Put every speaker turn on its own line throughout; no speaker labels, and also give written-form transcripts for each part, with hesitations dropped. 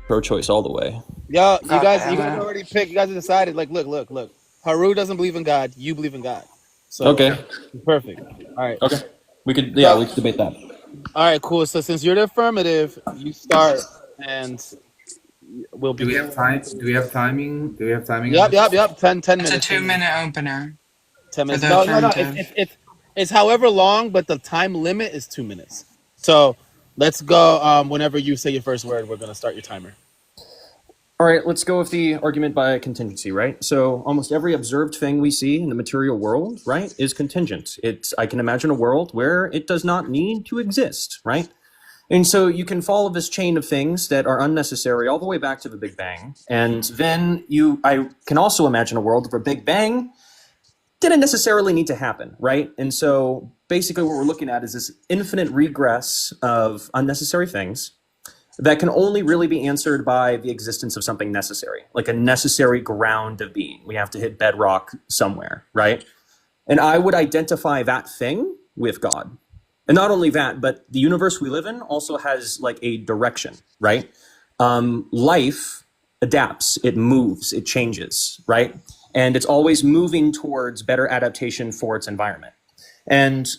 Pro-choice all the way.
Yo,
God
you guys
damn it.
already picked. You guys have decided. Like, look. Haru doesn't believe in God. You believe in God. So
Okay.
perfect. All right.
Okay.
So
We could debate that.
all right, cool. So since you're the affirmative, you start, and we'll
Do we
begin
have
whenever you
time?
finish.
Do we have timing? Do we have timing on this?
Yep. 10
It's a
minutes. 10 minutes.
2 minute opener
10
for
minutes.
the
No.
affirmative.
It's however long, but the time limit is 2 minutes. So let's go. Whenever you say your first word, we're gonna start your timer.
All right, let's go with the argument by contingency, right? So almost every observed thing we see in the material world, right, is contingent. I can imagine a world where it does not need to exist, right? And so you can follow this chain of things that are unnecessary all the way back to the Big Bang. And then I can also imagine a world where Big Bang didn't necessarily need to happen, right? And so basically what we're looking at is this infinite regress of unnecessary things that can only really be answered by the existence of something necessary, like a necessary ground of being. We have to hit bedrock somewhere, right? And I would identify that thing with God. And not only that, but the universe we live in also has like a direction, right? Life adapts, it moves, it changes, right? And it's always moving towards better adaptation for its environment. And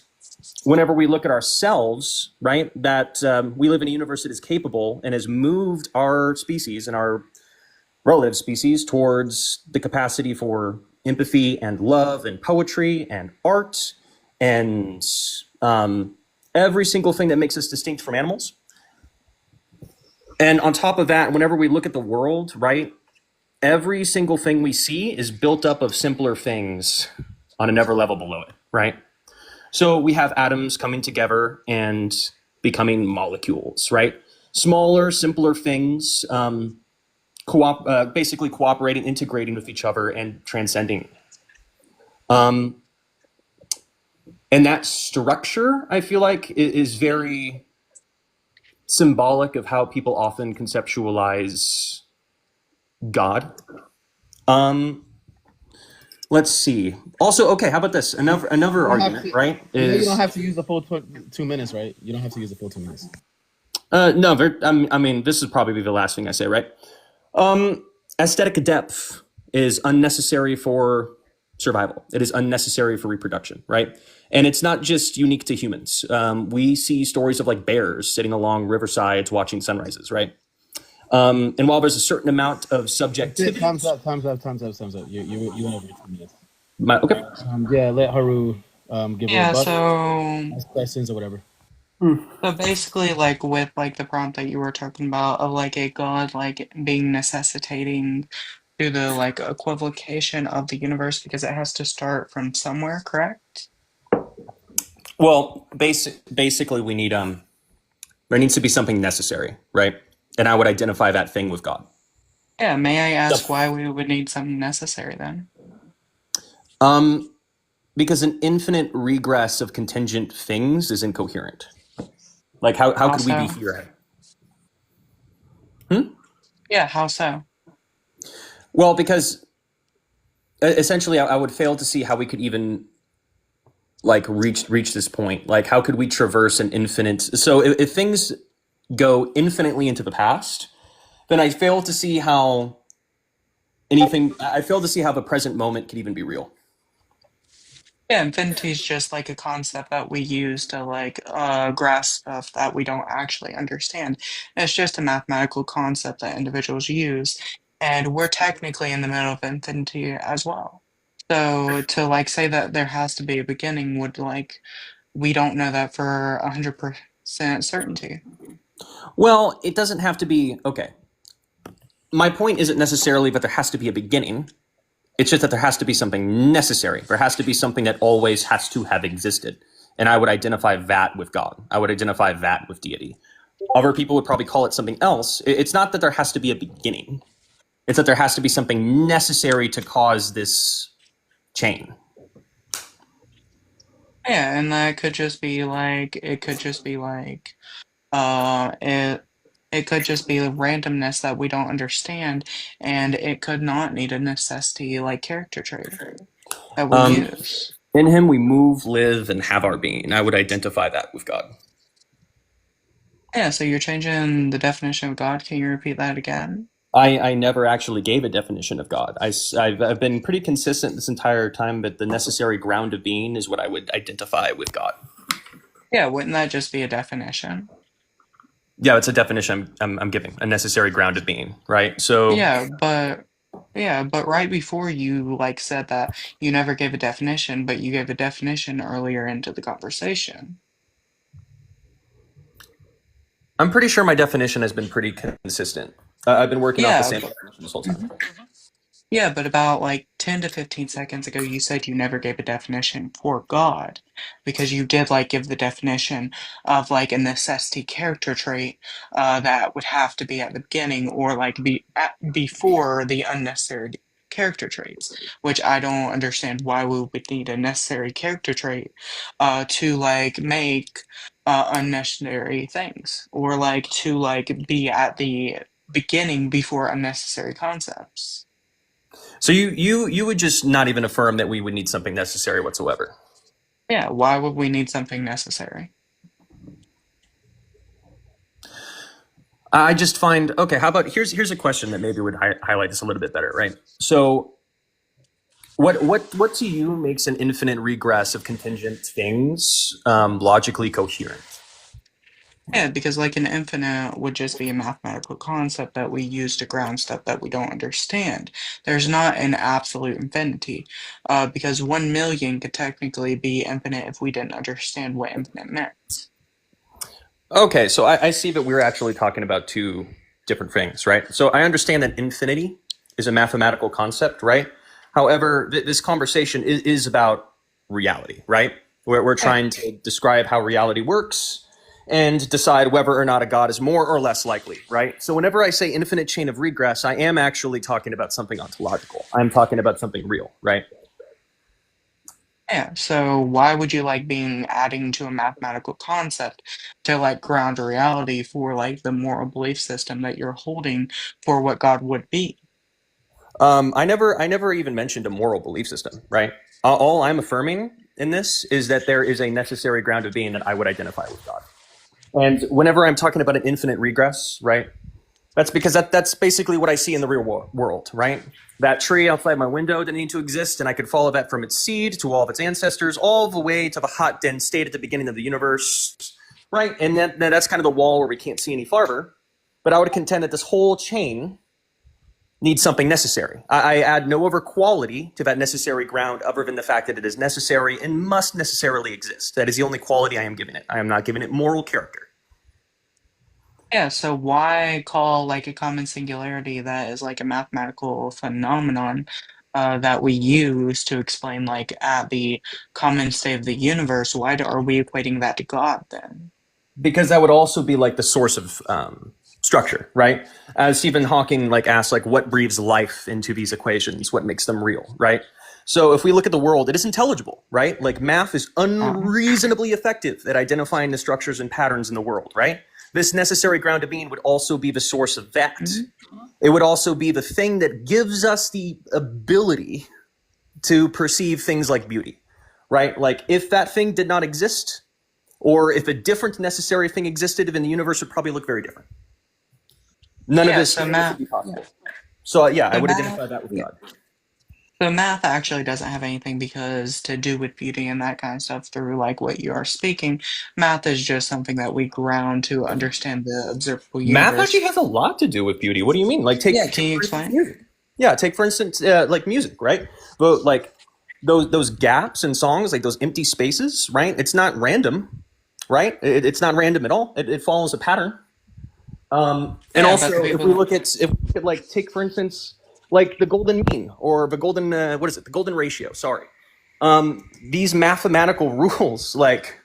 whenever we look at ourselves, right, that we live in a universe that is capable and has moved our species and our relative species towards the capacity for empathy and love and poetry and art and every single thing that makes us distinct from animals. And on top of that, whenever we look at the world, right, every single thing we see is built up of simpler things on another level below it, right? So we have atoms coming together and becoming molecules, right? Smaller, simpler things, basically cooperating, integrating with each other, and transcending. And that structure, I feel like, is very symbolic of how people often conceptualize God. Let's see. Also, okay, how about this? Another argument, right?
You don't
Is
have to use the full 2 minutes, right? You don't have to use the full 2 minutes.
no, I mean, this is probably the last thing I say, right? Aesthetic depth is unnecessary for survival. It is unnecessary for reproduction, right? And it's not just unique to humans. We see stories of like bears sitting along riversides watching sunrises, right? And while there's a certain amount of subjectivity,
Time's up. You went over your 2 minutes.
okay.
Yeah, let Haru give a
Yeah,
rebuttal,
so
ask questions or whatever.
so basically like with like the prompt that you were talking about of like a god like being necessitating to the like equivocation of the universe because it has to start from somewhere, correct?
Well, basically, we need there needs to be something necessary, right? And I would identify that thing with God.
Yeah, may I ask
The-
why we would need something necessary then?
Um, because an infinite regress of contingent things is incoherent. Like how
How
could we be
so?
here?
Yeah, how so?
Well, because essentially, I would fail to see how we could even like reach this point. Like, how could we traverse an infinite? So, if things go infinitely into the past, then I fail to see how anything. I fail to see how the present moment could even be real.
Yeah, infinity is just like a concept that we use to like grasp stuff that we don't actually understand. It's just a mathematical concept that individuals use, and we're technically in the middle of infinity as well. So to like say that there has to be a beginning would like we don't know that for 100% certainty.
Well, it doesn't have to be okay. My point isn't necessarily that there has to be a beginning. It's just that there has to be something necessary. There has to be something that always has to have existed. And I would identify that with God. I would identify that with deity. Other people would probably call it something else. It's not that there has to be a beginning. It's that there has to be something necessary to cause this chain.
Yeah, and that could just be like it could just be like it could just be the randomness that we don't understand, and it could not need a necessity like character trait that we
Um,
use.
in him we move, live, and have our being. I would identify that with God.
Yeah, so you're changing the definition of God. Can you repeat that again?
I never actually gave a definition of God. I've been pretty consistent this entire time, but the necessary ground of being is what I would identify with God.
Yeah, wouldn't that just be a definition?
Yeah, it's a definition I'm giving, a necessary ground of being, right? So,
Yeah, but right before you like said that you never gave a definition, but you gave a definition earlier into the conversation.
I'm pretty sure my definition has been pretty consistent. I've been working off the
Yeah,
same definition this whole time.
mhm. Yeah, but about like 10 to 15 seconds ago, you said you never gave a definition for God because you did like give the definition of like a necessity character trait that would have to be at the beginning or like before the unnecessary character traits, which I don't understand why we would need a necessary character trait to like make unnecessary things or like to like be at the beginning before unnecessary concepts.
So you would just not even affirm that we would need something necessary whatsoever.
Yeah, why would we need something necessary?
I just find okay. How about here's a question that maybe would highlight this a little bit better, right? So what to you makes an infinite regress of contingent things logically coherent?
Yeah, because like an infinite would just be a mathematical concept that we use to ground stuff that we don't understand. There's not an absolute infinity, because 1 million could technically be infinite if we didn't understand what infinite meant.
Okay, so I see that we're actually talking about two different things, right? So I understand that infinity is a mathematical concept, right? However, this conversation is about reality, right? We're
Yeah,
trying to describe how reality works and decide whether or not a god is more or less likely, right? So whenever I say infinite chain of regress, I am actually talking about something ontological. I'm talking about something real, right?
yeah. So why would you like being adding to a mathematical concept to like ground reality for like the moral belief system that you're holding for what God would be?
I never even mentioned a moral belief system, right? All I'm affirming in this is that there is a necessary ground of being that I would identify with God. And whenever I'm talking about an infinite regress, right, that's because that's basically what I see in the real world, right? That tree outside my window didn't need to exist, and I could follow that from its seed to all of its ancestors, all the way to the hot, dense state at the beginning of the universe, right? And that's kind of the wall where we can't see any farther. But I would contend that this whole chain needs something necessary. I add no other quality to that necessary ground other than the fact that it is necessary and must necessarily exist. That is the only quality I am giving it. I am not giving it moral character.
Yeah, so why call like a common singularity that is like a mathematical phenomenon that we use to explain like at the common state of the universe? Are we equating that to God then?
Because that would also be like the source of structure, right? As Stephen Hawking like asked, like what breathes life into these equations, what makes them real, right? So if we look at the world, it is intelligible, right? Like math is
Uh,
unreasonably effective at identifying the structures and patterns in the world, right? This necessary ground of being would also be the source of that.
mhm.
It would also be the thing that gives us the ability to perceive things like beauty, right? Like if that thing did not exist, or if a different necessary thing existed, then the universe would probably look very different. None of
Yeah,
this,
so
none of this would
math,
be possible. So yeah, I
so
would
math,
identify that with
yeah.
God.
So math actually doesn't have anything because to do with beauty and that kind of stuff through like what you are speaking. Math is just something that we ground to understand the observable
Math
universe.
actually has a lot to do with beauty. What do you mean? Like
Yeah, can
take
you
for instance
explain?
music. Yeah, take for instance like music, right? But like those gaps in songs, like those empty spaces, right? It's not random, right? It's not random at all. It follows a pattern. And
Yeah, but the
also,
people that
if we look at like take for instance like the golden mean or the golden what is it? The golden ratio. Sorry. These mathematical rules, like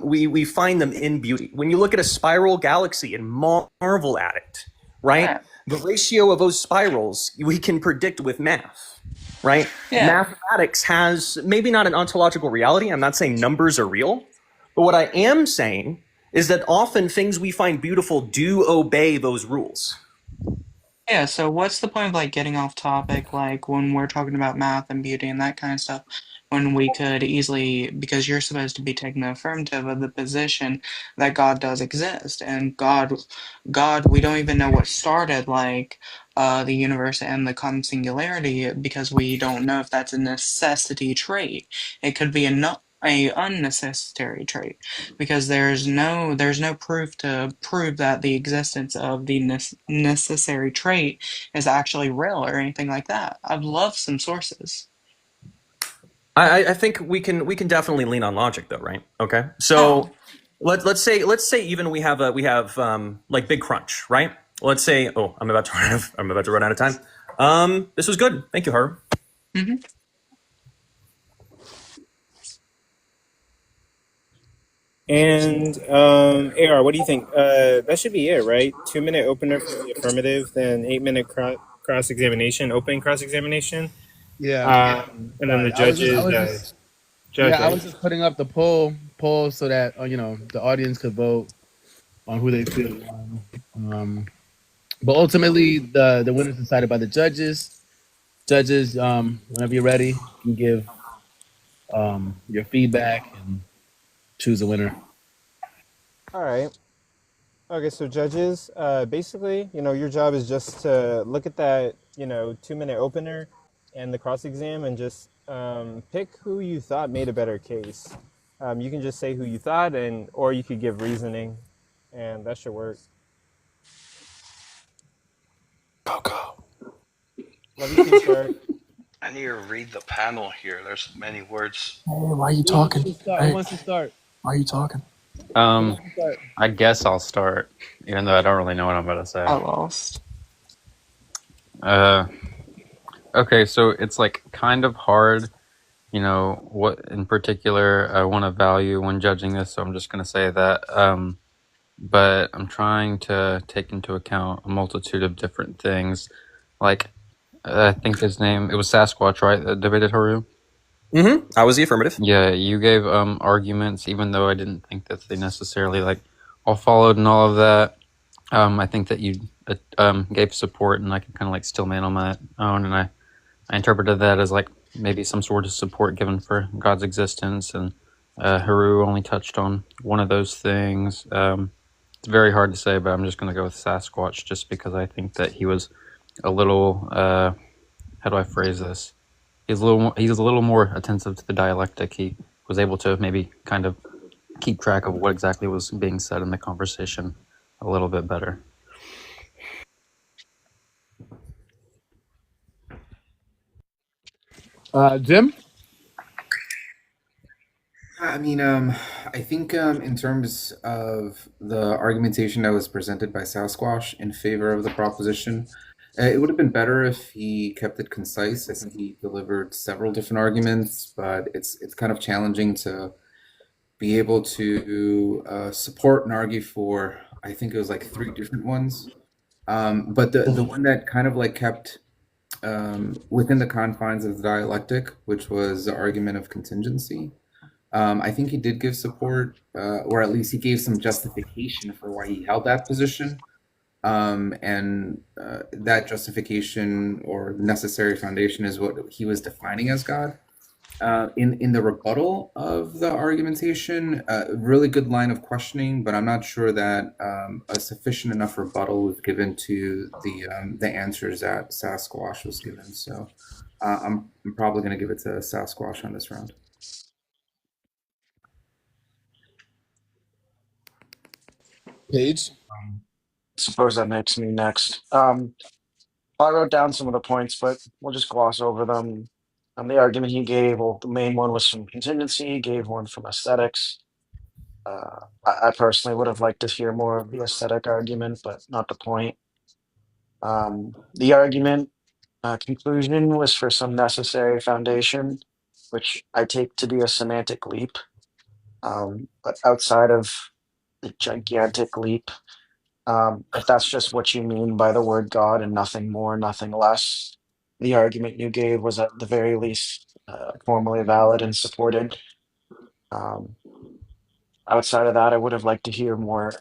we find them in beauty. When you look at a spiral galaxy and marvel at it, right?
yeah.
The ratio of those spirals we can predict with math, right?
Yeah.
Mathematics has maybe not an ontological reality. I'm not saying numbers are real, but what I am saying is that often things we find beautiful do obey those rules.
Yeah, so what's the point of like getting off topic like when we're talking about math and beauty and that kind of stuff? when we could easily, because you're supposed to be taking the affirmative of the position that God does exist, and God, we don't even know what started like the universe and the common singularity because we don't know if that's a necessity trait. It could be a unnecessary trait because there's no proof to prove that the existence of the necessary trait is actually real or anything like that. I'd love some sources.
I think we can definitely lean on logic though, right? Okay.
Oh.
So let's say even we have like Big Crunch, right? Let's say I'm about to run out of time. This was good. Thank you, Haru.
Hmm.
And AR, what do you think? That should be it, right? 2-minute opener for the affirmative, then 8-minute cross examination, open cross examination.
Yeah.
And then the
Sorry. I
judges
was just
judge,
I
right?
was just putting up the poll so that the audience could vote on who they feel won. But ultimately, the winner is decided by the judges. Judges, whenever you're ready, you can give your feedback and choose a winner.
All right. Okay, so judges, basically, your job is just to look at that, 2-minute opener and the cross exam and just pick who you thought made a better case. You can just say who you thought, or you could give reasoning, and that should work.
Go.
Love you too, Shark.
I need to read the panel here. There's many words.
Hey, why are you
Who wants
talking?
to start?
Hey,
Who wants to start?
why are you talking?
Who wants to start?
I guess I'll start, even though I don't really know what I'm about to say.
I lost.
Okay, so it's like kind of hard, what in particular I want to value when judging this, so I'm just going to say that. But I'm trying to take into account a multitude of different things. Like, I think his name, it was Sasquatch, right? That debated Haru?
Mm-hmm. I was the affirmative.
Yeah, you gave arguments, even though I didn't think that they necessarily all followed and all of that. I think that you gave support, and I could kind of still man on my own, and I interpreted that as maybe some sort of support given for God's existence, and Haru only touched on one of those things. It's very hard to say, but I'm just going to go with Sasquatch just because I think that he was a little, how do I phrase this? He's a little more attentive to the dialectic. He was able to maybe kind of keep track of what exactly was being said in the conversation a little bit better.
Jim?
I think in terms of the argumentation that was presented by Sasquatch in favor of the proposition, it would have been better if he kept it concise. I think he delivered several different arguments, but it's kind of challenging to be able to support and argue for. I think it was like 3 different ones, but the one that kind of kept within the confines of the dialectic, which was the argument of contingency. I think he did give support, or at least he gave some justification for why he held that position. And that justification or necessary foundation is what he was defining as God. In the rebuttal of the argumentation, really good line of questioning, but I'm not sure that a sufficient enough rebuttal was given to the answers that Sasquatch was given. So I'm probably going to give it to Sasquatch on this round.
Paige?
Suppose that makes me next. I wrote down some of the points, but we'll just gloss over them. The argument he gave, well, the main one was from contingency. He gave one from aesthetics. I personally would have liked to hear more of the aesthetic argument, but not the point. The argument conclusion was for some necessary foundation, which I take to be a semantic leap. But outside of the gigantic leap, if that's just what you mean by the word God and nothing more, nothing less, the argument you gave was at the very least formally valid and supported. Outside of that, I would have liked to hear more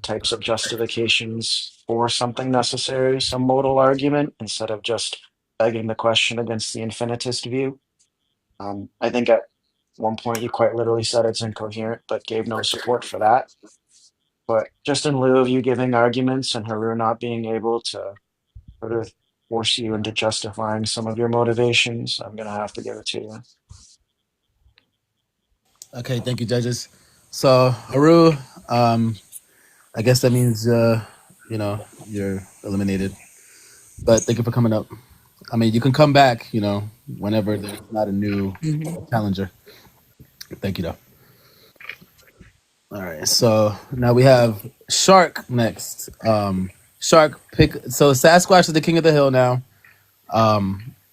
types of justifications for something necessary, some modal argument, instead of just begging the question against the infinitist view. I think at one point you quite literally said it's incoherent, but gave no support for that. But just in lieu of you giving arguments and Haru not being able to sort of force you into justifying some of your motivations, I'm gonna have to give it to you.
Okay, thank you, judges. So Haru, I guess that means you're eliminated. But thank you for coming up. I mean, you can come back, whenever there's not a new challenger. Thank you, though. All right, so now we have Shark next. Shark, pick. So Sasquatch is the king of the hill now,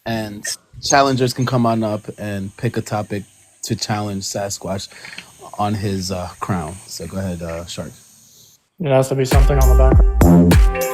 and challengers can come on up and pick a topic to challenge Sasquatch on his crown. So go ahead, Shark.
It has to be something on the background.